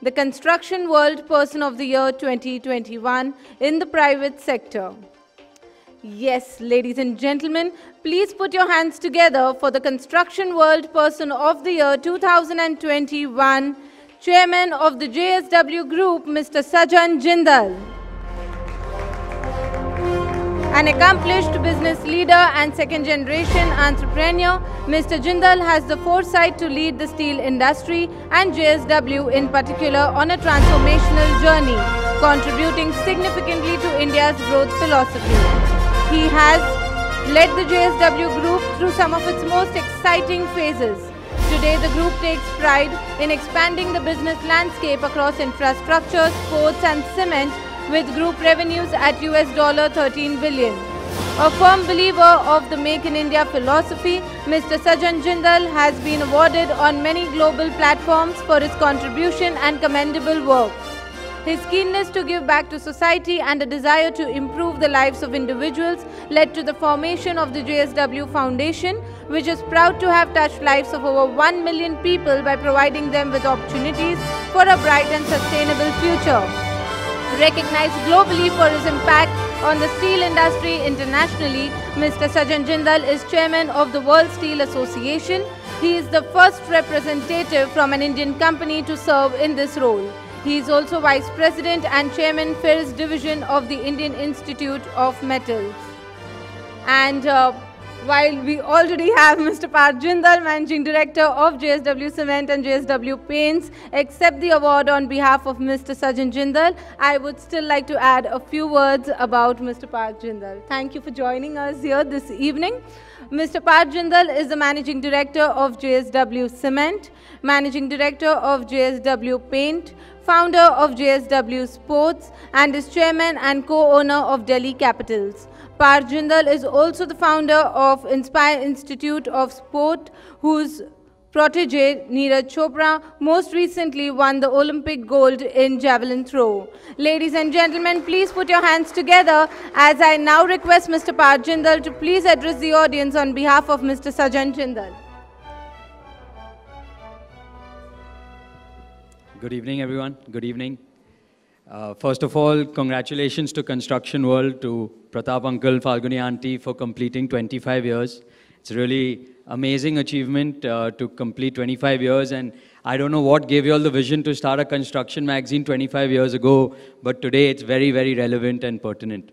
the Construction World Person of the Year 2021 in the private sector. Yes, ladies and gentlemen, please put your hands together for the Construction World Person of the Year 2021, Chairman of the JSW Group, Mr. Sajan Jindal. An accomplished business leader and second-generation entrepreneur, Mr. Jindal has the foresight to lead the steel industry and JSW in particular on a transformational journey, contributing significantly to India's growth philosophy. He has led the JSW Group through some of its most exciting phases. Today, the group takes pride in expanding the business landscape across infrastructure, sports and cement, with group revenues at $13 billion. A firm believer of the Make in India philosophy, Mr. Sajan Jindal has been awarded on many global platforms for his contribution and commendable work. His keenness to give back to society and a desire to improve the lives of individuals led to the formation of the JSW Foundation, which is proud to have touched lives of over 1 million people by providing them with opportunities for a bright and sustainable future. Recognized globally for his impact on the steel industry internationally, Mr. Sajan Jindal is chairman of the World Steel Association. He is the first representative from an Indian company to serve in this role. He is also vice president and chairman Ferrous Division of the Indian Institute of Metals. And while we already have Mr. Parth Jindal, Managing Director of JSW Cement and JSW Paints, accept the award on behalf of Mr. Sajan Jindal, I would still like to add a few words about Mr. Parth Jindal. Thank you for joining us here this evening. Mr. Parth Jindal is the Managing Director of JSW Cement, Managing Director of JSW Paint, founder of JSW Sports, and is chairman and co-owner of Delhi Capitals. Parth Jindal is also the founder of Inspire Institute of Sport, whose protege, Neeraj Chopra, most recently won the Olympic gold in javelin throw. Ladies and gentlemen, please put your hands together as I now request Mr. Parth Jindal to please address the audience on behalf of Mr. Sajan Jindal. Good evening, everyone. Good evening. First of all, congratulations to Construction World, to Pratap Uncle, Falguni Aunty for completing 25 years. It's really amazing achievement to complete 25 years, and I don't know what gave you all the vision to start a construction magazine 25 years ago, but today it's very, very relevant and pertinent.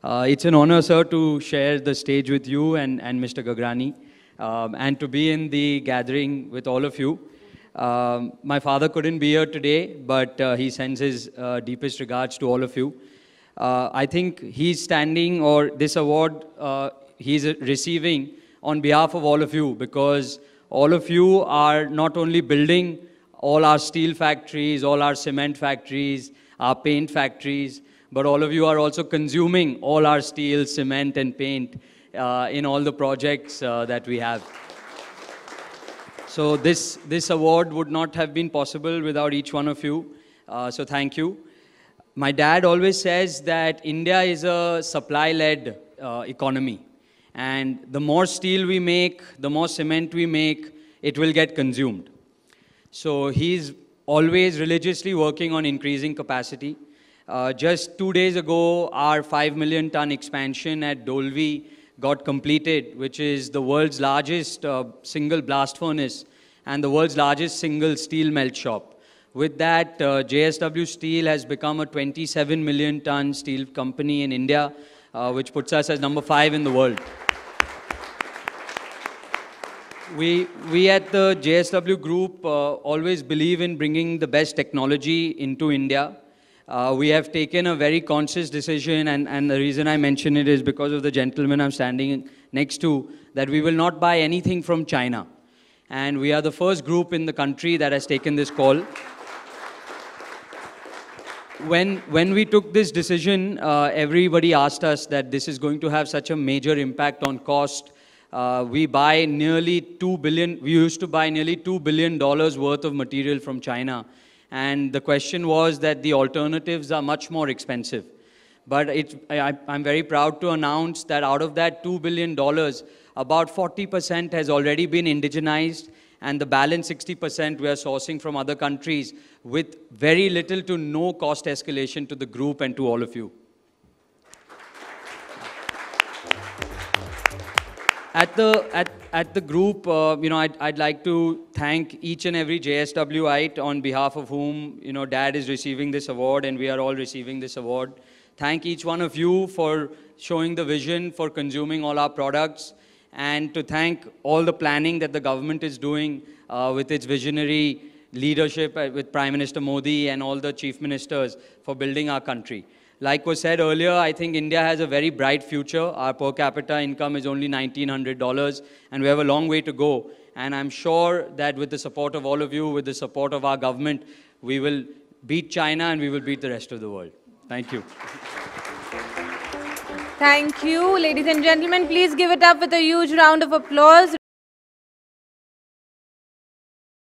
It's an honor, sir, to share the stage with you and Mr. Gagrani, and to be in the gathering with all of you. My father couldn't be here today, but he sends his deepest regards to all of you. I think he's standing, or this award he's receiving on behalf of all of you, because all of you are not only building all our steel factories, all our cement factories, our paint factories, but all of you are also consuming all our steel, cement and paint in all the projects that we have. So this award would not have been possible without each one of you. So thank you. My dad always says that India is a supply-led economy. And the more steel we make, the more cement we make, it will get consumed. So he's always religiously working on increasing capacity. Just 2 days ago, our 5 million ton expansion at Dolvi got completed, which is the world's largest single blast furnace and the world's largest single steel melt shop. With that, JSW Steel has become a 27 million ton steel company in India, which puts us as number 5 in the world. We at the JSW Group always believe in bringing the best technology into India. We have taken a very conscious decision, and the reason I mention it is because of the gentleman I'm standing next to, that we will not buy anything from China. And we are the first group in the country that has taken this call. When we took this decision, everybody asked us that this is going to have such a major impact on cost. We buy nearly $2 billion, we used to buy nearly $2 billion worth of material from China. And the question was that the alternatives are much more expensive. But I'm very proud to announce that out of that $2 billion, about 40% has already been indigenized, and the balance 60% we are sourcing from other countries with very little to no cost escalation to the group and to all of you. At the group, I'd like to thank each and every JSWite on behalf of whom, Dad is receiving this award and we are all receiving this award. Thank each one of you for showing the vision for consuming all our products, and to thank all the planning that the government is doing with its visionary leadership with Prime Minister Modi and all the chief ministers for building our country. Like was said earlier, I think India has a very bright future. Our per capita income is only $1,900 and we have a long way to go. And I'm sure that with the support of all of you, with the support of our government, we will beat China and we will beat the rest of the world. Thank you. Thank you. Ladies and gentlemen, please give it up with a huge round of applause.